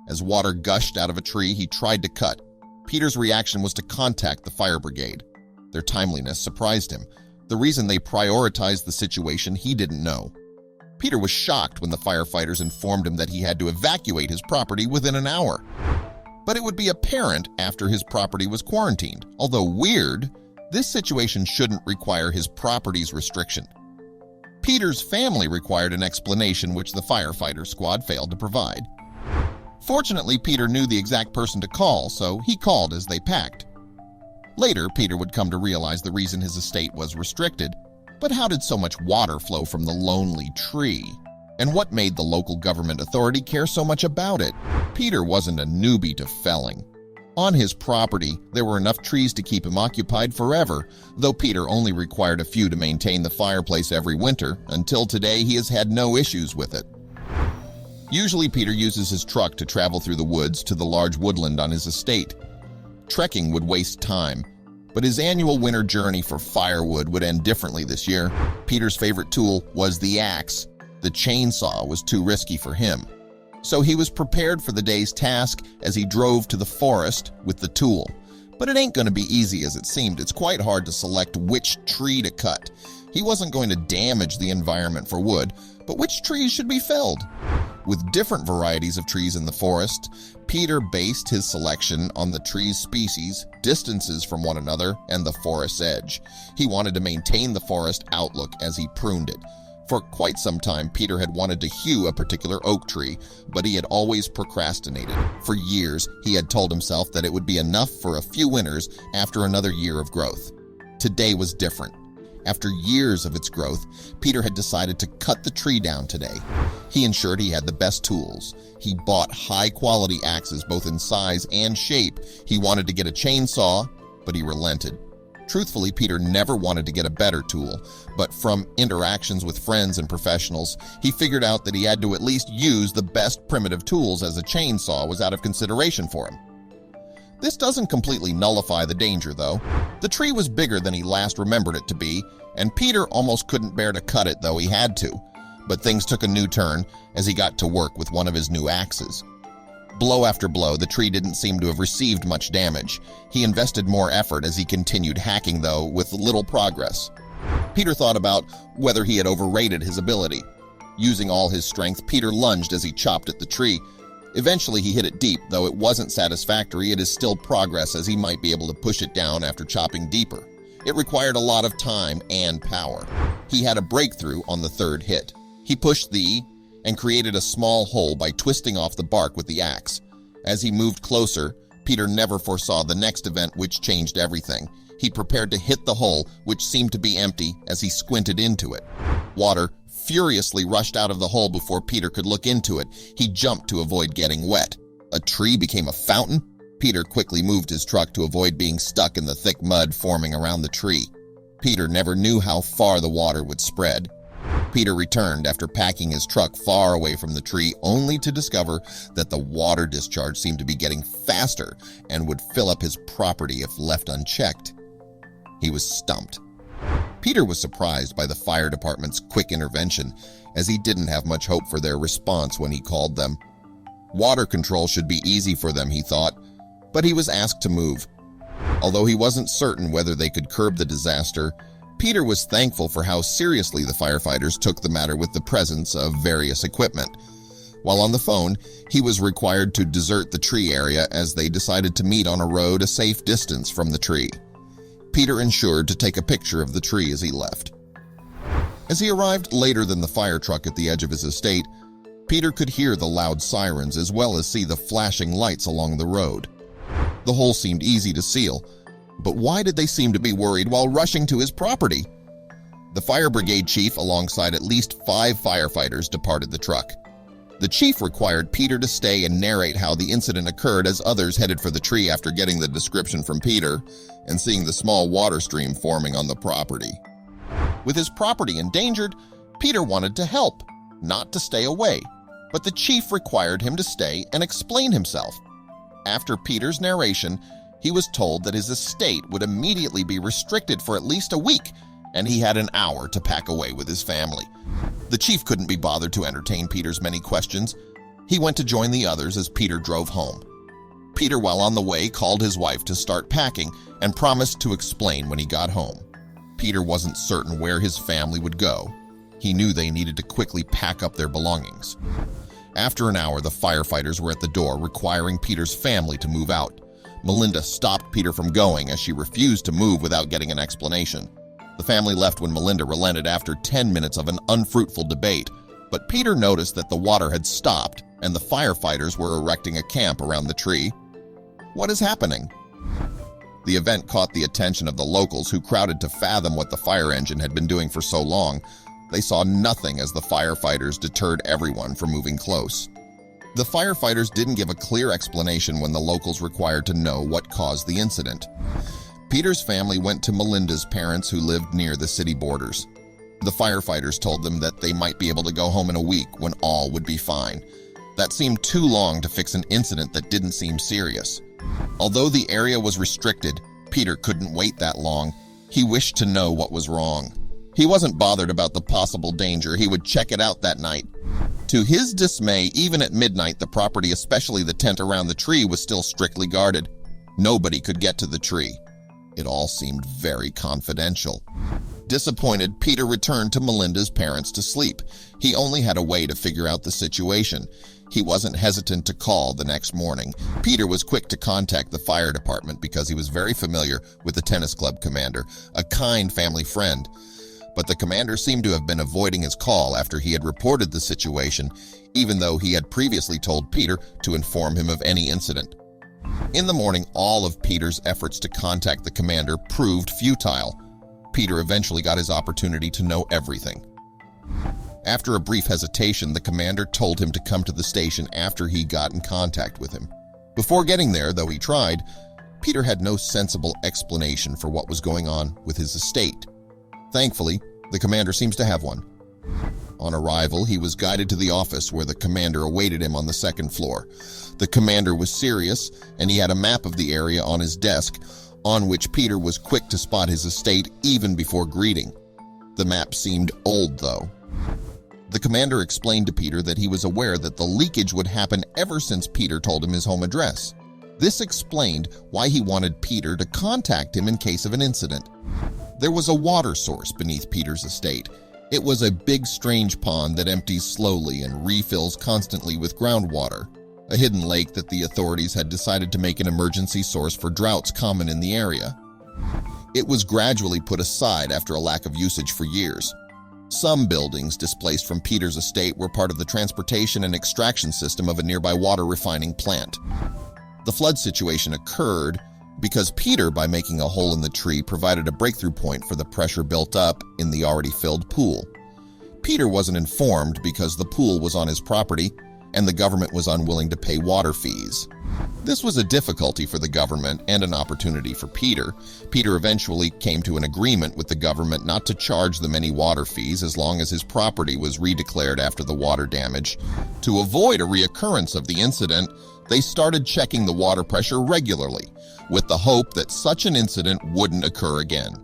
As water gushed out of a tree he tried to cut, Peter's reaction was to contact the fire brigade. Their timeliness surprised him. The reason they prioritized the situation he didn't know. Peter was shocked when the firefighters informed him that he had to evacuate his property within an hour. But it would be apparent after his property was quarantined. Although weird, this situation shouldn't require his property's restriction. Peter's family required an explanation which the firefighter squad failed to provide. Fortunately, Peter knew the exact person to call, so he called as they packed. Later, Peter would come to realize the reason his estate was restricted. But how did so much water flow from the lonely tree? And what made the local government authority care so much about it? Peter wasn't a newbie to felling. On his property, there were enough trees to keep him occupied forever, though Peter only required a few to maintain the fireplace every winter. Until today, he has had no issues with it. Usually, Peter uses his truck to travel through the woods to the large woodland on his estate. Trekking would waste time, but his annual winter journey for firewood would end differently this year. Peter's favorite tool was the axe. The chainsaw was too risky for him. So he was prepared for the day's task as he drove to the forest with the tool. But it ain't going to be easy as it seemed. It's quite hard to select which tree to cut. He wasn't going to damage the environment for wood, but which trees should be felled? With different varieties of trees in the forest, Peter based his selection on the tree's species, distances from one another, and the forest's edge. He wanted to maintain the forest outlook as he pruned it. For quite some time, Peter had wanted to hew a particular oak tree, but he had always procrastinated. For years, he had told himself that it would be enough for a few winters after another year of growth. Today was different. After years of its growth, Peter had decided to cut the tree down today. He ensured he had the best tools. He bought high-quality axes both in size and shape. He wanted to get a chainsaw, but he relented. Truthfully, Peter never wanted to get a better tool, but from interactions with friends and professionals, he figured out that he had to at least use the best primitive tools, as a chainsaw was out of consideration for him. This doesn't completely nullify the danger, though. The tree was bigger than he last remembered it to be, and Peter almost couldn't bear to cut it, though he had to. But things took a new turn as he got to work with one of his new axes. Blow after blow, the tree didn't seem to have received much damage. He invested more effort as he continued hacking, though, with little progress. Peter thought about whether he had overrated his ability. Using all his strength, Peter lunged as he chopped at the tree. Eventually, he hit it deep. Though it wasn't satisfactory, it is still progress, as he might be able to push it down after chopping deeper. It required a lot of time and power. He had a breakthrough on the third hit. He pushed and created a small hole by twisting off the bark with the axe. As he moved closer, Peter never foresaw the next event, which changed everything. He prepared to hit the hole, which seemed to be empty, as he squinted into it. Water furiously rushed out of the hole before Peter could look into it. He jumped to avoid getting wet. A tree became a fountain? Peter quickly moved his truck to avoid being stuck in the thick mud forming around the tree. Peter never knew how far the water would spread. Peter returned after packing his truck far away from the tree, only to discover that the water discharge seemed to be getting faster and would fill up his property if left unchecked. He was stumped. Peter was surprised by the fire department's quick intervention, as he didn't have much hope for their response when he called them. Water control should be easy for them, he thought, but he was asked to move. Although he wasn't certain whether they could curb the disaster, Peter was thankful for how seriously the firefighters took the matter with the presence of various equipment. While on the phone, he was required to desert the tree area as they decided to meet on a road a safe distance from the tree. Peter ensured to take a picture of the tree as he left. As he arrived later than the fire truck at the edge of his estate, Peter could hear the loud sirens as well as see the flashing lights along the road. The hole seemed easy to seal, but why did they seem to be worried while rushing to his property? The fire brigade chief, alongside at least 5 firefighters, departed the truck. The chief required Peter to stay and narrate how the incident occurred as others headed for the tree after getting the description from Peter and seeing the small water stream forming on the property. With his property endangered, Peter wanted to help, not to stay away, but the chief required him to stay and explain himself. After Peter's narration, he was told that his estate would immediately be restricted for at least a week, and he had an hour to pack away with his family. The chief couldn't be bothered to entertain Peter's many questions. He went to join the others as Peter drove home. Peter, while on the way, called his wife to start packing and promised to explain when he got home. Peter wasn't certain where his family would go. He knew they needed to quickly pack up their belongings. After an hour, the firefighters were at the door, requiring Peter's family to move out. Melinda stopped Peter from going as she refused to move without getting an explanation. The family left when Melinda relented after 10 minutes of an unfruitful debate, but Peter noticed that the water had stopped and the firefighters were erecting a camp around the tree. What is happening? The event caught the attention of the locals, who crowded to fathom what the fire engine had been doing for so long. They saw nothing as the firefighters deterred everyone from moving close. The firefighters didn't give a clear explanation when the locals required to know what caused the incident. Peter's family went to Melinda's parents, who lived near the city borders. The firefighters told them that they might be able to go home in a week when all would be fine. That seemed too long to fix an incident that didn't seem serious. Although the area was restricted, Peter couldn't wait that long. He wished to know what was wrong. He wasn't bothered about the possible danger. He would check it out that night. To his dismay, even at midnight, the property, especially the tent around the tree, was still strictly guarded. Nobody could get to the tree. It all seemed very confidential. Disappointed, Peter returned to Melinda's parents to sleep. He only had a way to figure out the situation. He wasn't hesitant to call the next morning. Peter was quick to contact the fire department because he was very familiar with the tennis club commander, a kind family friend. But the commander seemed to have been avoiding his call after he had reported the situation, even though he had previously told Peter to inform him of any incident. In the morning, all of Peter's efforts to contact the commander proved futile. Peter eventually got his opportunity to know everything. After a brief hesitation, the commander told him to come to the station after he got in contact with him. Before getting there, though he tried, Peter had no sensible explanation for what was going on with his estate. Thankfully, the commander seems to have one. On arrival, he was guided to the office where the commander awaited him on the second floor. The commander was serious, and he had a map of the area on his desk, on which Peter was quick to spot his estate even before greeting. The map seemed old, though. The commander explained to Peter that he was aware that the leakage would happen ever since Peter told him his home address. This explained why he wanted Peter to contact him in case of an incident. There was a water source beneath Peter's estate. It was a big, strange pond that empties slowly and refills constantly with groundwater, a hidden lake that the authorities had decided to make an emergency source for droughts common in the area. It was gradually put aside after a lack of usage for years. Some buildings displaced from Peter's estate were part of the transportation and extraction system of a nearby water refining plant. The flood situation occurred because Peter, by making a hole in the tree, provided a breakthrough point for the pressure built up in the already filled pool. Peter wasn't informed because the pool was on his property and the government was unwilling to pay water fees. This was a difficulty for the government and an opportunity for Peter. Peter eventually came to an agreement with the government not to charge them any water fees as long as his property was redeclared after the water damage. To avoid a reoccurrence of the incident, they started checking the water pressure regularly, with the hope that such an incident wouldn't occur again.